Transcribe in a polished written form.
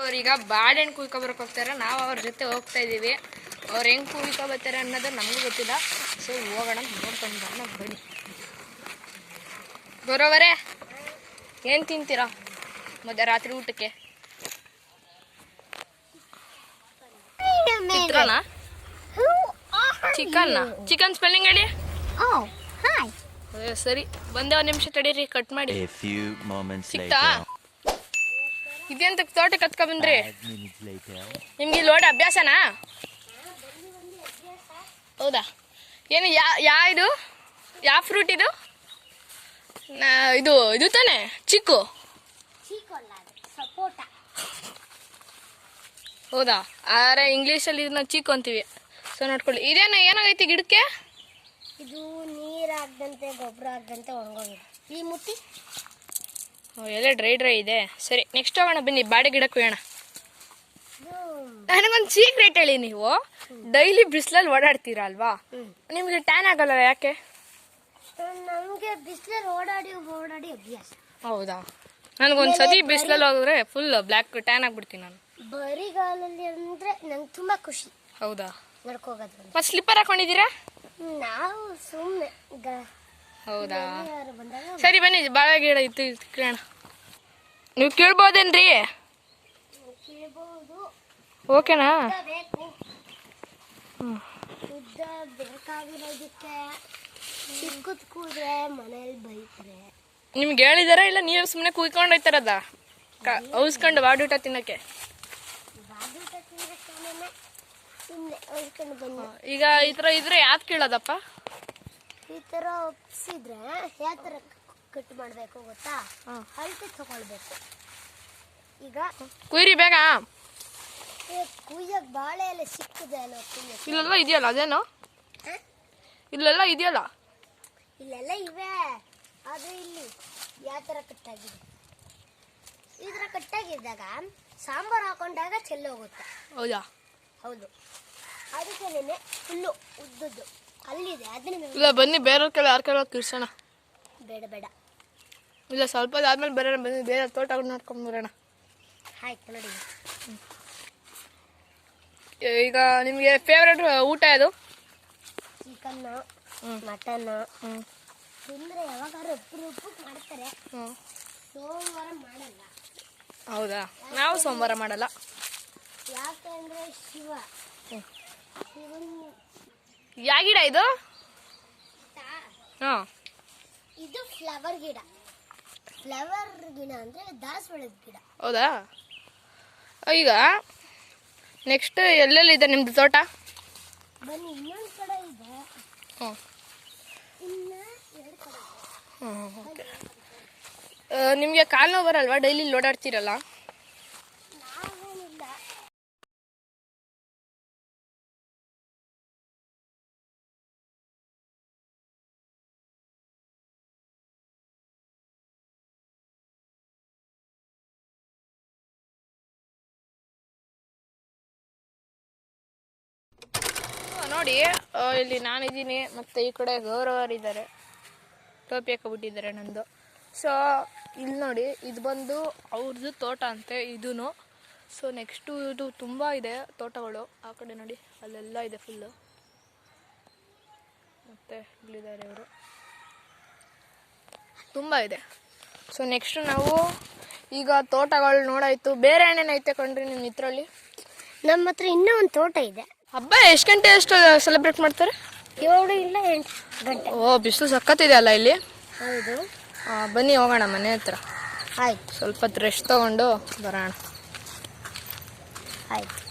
ಅವ್ರೀಗ ಬಾಳೆಹಣ್ಣು ಕುಯ್ಕೊ ಬರಕ್ಕೆ ಹೋಗ್ತಾರೆ, ನಾವು ಅವ್ರ ಜೊತೆ ಹೋಗ್ತಾ ಇದ್ದೀವಿ. ಅವ್ರು ಹೆಂಗೆ ಕುಯ್ಕೊ ಬರ್ತಾರೆ ಅನ್ನೋದು ನಮಗೂ ಗೊತ್ತಿಲ್ಲ. ಸೊ ಹೋಗೋಣ, ನೋಡ್ಕೊಂಡು ಬರೋಣ ಬನ್ನಿ. ಬರೋವರೇ ಏನು ತಿಂತೀರಾ ರಾತ್ರಿ ಊಟಕ್ಕೆ? ಚಿತ್ರಾನ್ನ, ಚಿಕನ್ ಸ್ಪೆಲ್ಲಿಂಗ್ ಹೇಳಿ. ಸರಿ, ಬಂದೆ, ಒಂದು ನಿಮಿಷ ತಡೀರಿ, ಕಟ್ ಮಾಡಿ. ಸಿಕ್ತಾ? ಇದೆಂತ ತೋಟಕ್ಕೆ ಕತ್ಕೊ ಬಂದ್ರಿ? ನಿಮ್ಗೆ ಇಲ್ಲಿ ಓಡಿ ಅಭ್ಯಾಸನಾ? ಹೌದಾ? ಏನು ಇದು ಯಾವ ಫ್ರೂಟ್ ಇದು? ಇದು ತಾನೆ ಚಿಕ್ಕು? ಹೌದಾ? ಆದ್ರೆ ಇಂಗ್ಲೀಷಲ್ಲಿ ಇದನ್ನ ಚೀಕು ಅಂತೀವಿ. ಸೊ ನೋಡ್ಕೊಳ್ಳಿ. ಏನಾಗೈತಿ ಗಿಡಕ್ಕೆ? ಇದು ನೀರಾಗದಂತೆ ಗೊಬ್ಬರ ಆಗದಂತೆ ಒಣಗೋಗಿದೆ ಈ ಮುಟ್ಟಿ. ಎಲ್ಲ ಡ್ರೈ ಇದೆ. ಸರಿ, ನೆಕ್ಸ್ಟ್ ಹೋಗೋಣ ಬನ್ನಿ, ಬಾಡಿ ಗಿಡಕ್ಕೆ ಹೋಗೋಣ. ನನಗೊಂದು ಸೀಕ್ರೆಟ್ ಹೇಳಿ, ನೀವು ಡೈಲಿ ಬಿಸಿಲಲ್ಲಿ ಓಡಾಡ್ತೀರಾ ಅಲ್ವಾ, ನಿಮ್ಗೆ ಟ್ಯಾನ್ ಆಗಲ್ಲ ಯಾಕೆ? ನಮಗೆ ಬಿಸಿಲಲ್ಲಿ ಓಡಾಡಿ ಅಭ್ಯಾಸ. ಹೌದಾ? ನನಗೊಂದು ಸತಿ ಬಿಸಿಲಲ್ಲಿ ಹೋದ್ರೆ ಫುಲ್ ಬ್ಲ್ಯಾಕ್ ಟ್ಯಾನ್ ಆಗ್ಬಿಡ್ತೀನಿ ನಾನು. ಬರಿಗಾಲಲ್ಲಿ ಅಂದ್ರೆ ನಂಗೆ ತುಂಬಾ ಖುಷಿ. ಹೌದಾ? ನಡ್ಕೋಗೋದು. ಮತ್ತೆ ಸ್ಲಿಪ್ಪರ್ ಹಾಕೊಂಡಿದ್ದೀರಾ? ನಾವು ಸುಮ್ಮನೆ. ಹೌದಾ? ಸರಿ ಬನ್ನಿ, ಬಾಳೆ ಗಿಡ ಇತ್ತು ಕೇಳೋಣ. ನೀವು ಕೇಳ್ಬೋದೇನ್ರಿ? ಓಕೆನಾ? ಉದ್ದ ಬೇಕಾಗಿರೋದಕ್ಕೆ ಚಿಕ್ಕದ್ ಕೂದ್ರೆ ಮನೇಲಿ ಬೈತಾರೆ. ನಿಮ್ಗೆ ಹೇಳಿದಾರ ಇಲ್ಲ ನೀವು ಸುಮ್ಮನೆ ಕುಯ್ಕೊಂಡು ಹೋಯ್ತಾರದ ಔಸ್ಕೊಂಡು ಬಾಡೂಟ ತಿನ್ನಕ್ಕೆ? ಈಗ ಈ ಥರ ಇದ್ರೆ ಯಾವ್ದು ಕೇಳೋದಪ್ಪ? ಈ ಥರ ಒಪ್ಸಿದ್ರೆ ಯಾವ ಥರ ಕಟ್ ಮಾಡಬೇಕು ಗೊತ್ತಾ? ಅಳತೆ ತಗೊಳ್ಬೇಕು. ಈಗ ಕುಯ್ರಿ ಬೇಗ. ಕುಯ್ಯಕ್ಕೆ ಬಾಳೆ ಎಲ್ಲ ಸಿಕ್ಕಿದೆ ಅಲ್ಲ? ಇಲ್ಲೆಲ್ಲ ಇದೆಯಲ್ಲ, ಅದೇನೋ ಇಲ್ಲೆಲ್ಲ ಇದೆಯಲ್ಲ? ಇಲ್ಲೆಲ್ಲ ಇವೆ, ಆದರೆ ಇಲ್ಲಿ ಯಾವ ಥರ ಕಟ್ಟಾಗಿದೆ. ಈ ಥರ ಕಟ್ಟಾಗಿದ್ದಾಗ ಸಾಂಬಾರು ಹಾಕೊಂಡಾಗ ಚೆಲ್ಲೋಗುತ್ತೆ. ಹೌದಾ? ಹೌದು. ಅದಕ್ಕೆ ಫುಲ್ಲು ಉದ್ದದ್ದು ಅಲ್ಲಿದೆ, ಅದನ್ನ ಇಲ್ಲ ಬನ್ನಿ, ಬೇರೆ ಕೆಲ ಯಾರ ಕೆಲ ಕಿರ್ಸೋಣ. ಬೇಡ ಇಲ್ಲ, ಸ್ವಲ್ಪ ಆದ್ಮೇಲೆ ಬರೋಣ, ಬನ್ನಿ, ಬೇರೆ ತೋಟ ನೋಡ್ಕೊಂಡು ಬರೋಣ. ಆಯ್ತು ನೋಡಿ. ಈಗ ನಿಮಗೆ ಫೇವ್ರೇಟ್ ಊಟ ಯಾವುದು? Chicken, mutton. ತಿಂದರೆ ಯಾವಾಗಾರು ಉಪ್ಪು ಮಾಡ್ತಾರೆ, ಸೋಮವಾರ ಮಾಡಲ್ಲ. ಹೌದಾ? ನಾವು ಸೋಮವಾರ ಮಾಡಲ್ಲ. ಯಾಕೆಂದ್ರೆ ಯಾವ ಗಿಡ ಇದು? ಇದು ಫ್ಲವರ್ ಗಿಡ. ಫ್ಲವರ್ ಗಿಡ ಅಂದ್ರೆ ದಾಸವಾಳದ ಗಿಡ. ಹೌದಾ? ಈಗ ನೆಕ್ಸ್ಟ್ ಎಲ್ಲೆಲ್ಲಿದೆ ನಿಮ್ದು ತೋಟ? ಬನ್ನಿ, ಇನ್ನೊಂದು ಕಡೆ ಇದೆ. ಇನ್ನ 2 ಕಡೆ. ನಿಮಗೆ ಕಾಲು ನೋವು ಬರಲ್ವಾ ಡೈಲಿ ಓಡಾಡ್ತೀರಲ್ಲ? ನಾವೇನಿಲ್ಲ. ನೋಡಿ, ಇಲ್ಲಿ ನಾನಿದ್ದೀನಿ, ಮತ್ತು ಈ ಕಡೆ ಗೌರವರಿದ್ದಾರೆ, ಟೋಪಿ ಹಾಕೊಬಿಟ್ಟಿದ್ದಾರೆ ನಂದು. ಸೊ ಇಲ್ಲಿ ನೋಡಿ, ಇದು ಬಂದು ಅವ್ರದ್ದು ತೋಟ ಅಂತೆ ಇದೂ. ಸೊ ನೆಕ್ಸ್ಟು ಇದು ತುಂಬ ಇದೆ ತೋಟಗಳು. ಆ ಕಡೆ ನೋಡಿ, ಅಲ್ಲೆಲ್ಲ ಇದೆ ಫುಲ್ಲು. ಮತ್ತು ಇಲ್ಲಿದ್ದಾರೆ ಅವರು, ತುಂಬ ಇದೆ. ಸೊ ನೆಕ್ಸ್ಟು ನಾವು ಈಗ ತೋಟಗಳು ನೋಡಾಯಿತು. ಬೇರೆ ಏನೇನೈತೆ ಕೊಂಡ್ರಿ ನಿಮ್ಮ ಇದರಲ್ಲಿ? ನಮ್ಮ ಹತ್ರ ಇನ್ನೂ ಒಂದು ತೋಟ ಇದೆ. ಹಬ್ಬ ಎಷ್ಟು ಗಂಟೆ ಸೆಲೆಬ್ರೇಟ್ ಮಾಡ್ತಾರೆ? 7 ಇಲ್ಲ 8 ಗಂಟೆ. ಓ, ಬಿಸಿಲು ಸಖತ್ತಿದೆ ಅಲ್ಲ ಇಲ್ಲಿ? ಹೌದು. ಬನ್ನಿ ಹೋಗೋಣ ಮನೆ ಹತ್ರ. ಆಯ್ತು. ಸ್ವಲ್ಪ ರೆಸ್ಟ್ ತಗೊಂಡು ಬರೋಣ. ಆಯ್ತು.